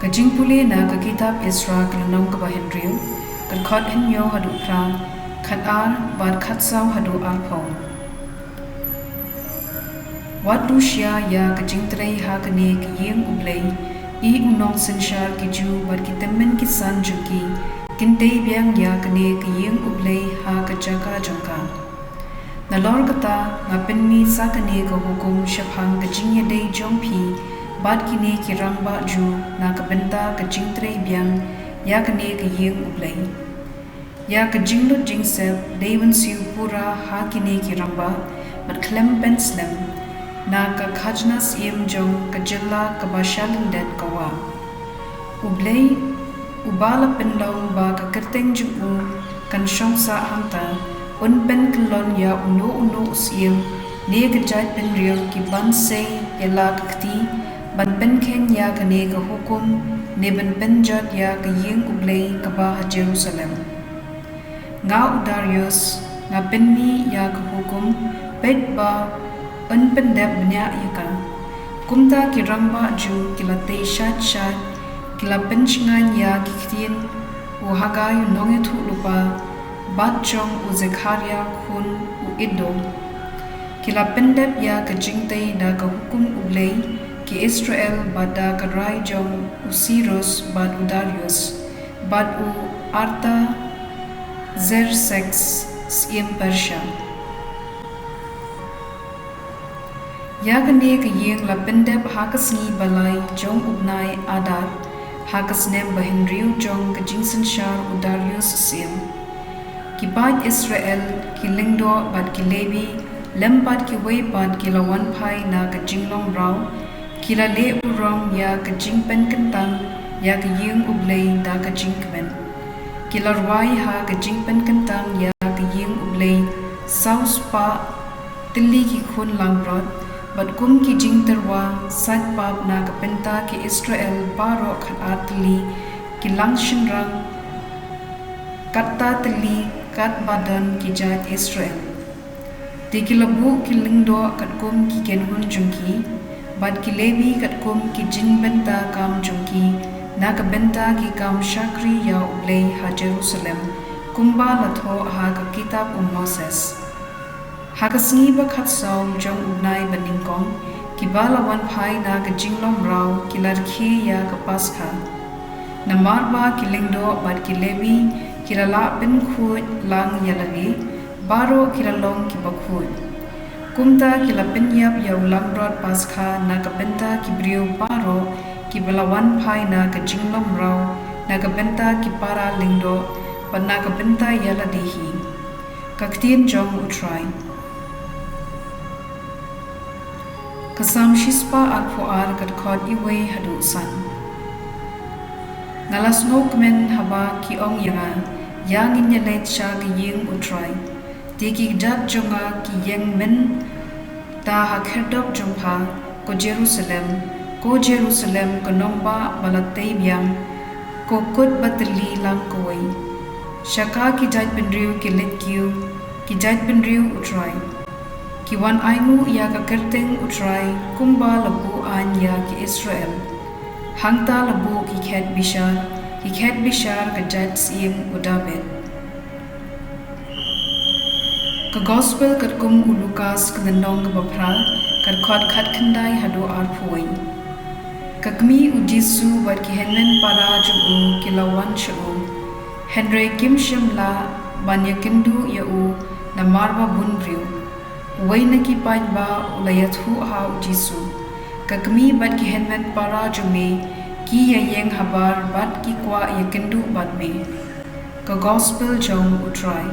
Ka jingpule na ka kitab Isra ka nong ka ba Hynrei ka khot henyo hadu pra khat ar bad khat saw hadu alpho wat Rusia ya ka jingtrei ha ka ne ka yeng Blei I unong senshar ki ju bad ki temen ki san juki kintei biang ya ka ne ka yeng Blei ha ka jaka jongka na lor kata nga penmi sa ka ne ka hukum shaphang ka jingaiei jong phi bad ki ne ki rangba ju na ka benta ka jingtrei biang ya ka ne ka yeng Blei ya ka jinglut jingsep pura ha ki ne ki rangba bad klem pen slem na ka khajnas iem jong ka jilla ka bashalin det kawa Blei ubala pendong ba ka kerteng ju kan shong sa hanta un pen klon ya uno usiem ne ka jat pen riel ki ban sei yala kti ban pen khen ya ka ne ka hukum ne ban pen jat ya ka yeng Blei ka ba Jerusalem nga Darius nga penmi ya ka hukum pet ba un pendep bnya yaka kumta ki ramba ju kila te shat kila penchnganya ki ktien u hagai nonge thu lupa bat jong u Zekaria Khun u Iddo kila pendep ya ka jingtei da ka hukum Blei ki Israel bada ka rai jong u Sirus bad u Darius bad u Arta Zersex siem Persia ya ka ne ka yeng la pendep ha ka sngi balai jong ubnai adar ha ka snam ba Hynrei jong ka jingshaniah u Darius siem ki bad Israel ki lingdo bad ki lebi lembad ki wei bad ki lawan phai na ka jinglong rau ki la le urong ya ka jingpen kentang ya ka yeng Blei da ka jingkmen ki la rwai ha ka jingpen kentang ya ka yeng Blei sauspah tylli ki Khun langrot bad kum ki jingterwa sait pap na ka penta ki Israel baro khat atli ki langshin rang katta tylli kat badan ki jat Israel ti ki labu ki lingdo kat kum ki kenhun jungki bad ki lebi kat kum ki jing benta kam jungki na ka benta ki kam shakri ya Blei ha Jerusalem kumba latho ha ka kitab Moses ha ka sngi ba khat saw jong unai baningkong ki balawan phai na ka jinglom rau ki larkhi ya ka paskha na marba ki lingdo bad ki lebi ki la bin khut lang yalagi baro ki long ki bakhut kumta ki la bin yap ya ulang rod paskha na ka benta ki brio baro ki balawan phai na ka jinglom rau na ka benta ki para lingdo bad na ka benta yala dehi ka ktien jong utrai kasam shispa akpoar kat khot iwei hadu san ngalas nok men haba ki ong yanga yang in lait sha ki yeng utrai tiki dat jonga ki yeng men ta ha kherdop jongpha ko Jerusalem ko nongba balatei biang ko kut batli lang koi shaka ki jat penriu ki letkiu ki jat penriu utrai ki wan aingu ya ka kerteng utrai kumba labu an ya ki Israel hangta labu ki khet bishar ka jat siem udabet ka gospel kat kum u Lukas ka nong ka bapra kat khot khat khandai hadu arphoi ka kmi u Jisu wat ki henmen para ju ki lawan chu Hynrei kim shimla banya kindu ya u na marba bunriu Waina ki pait ba ulayat hu ha Jisu kakmi bat ki henmet para jume ki ya yeng habar bat ki kwa ya kendu bat me ka gospel jong utrai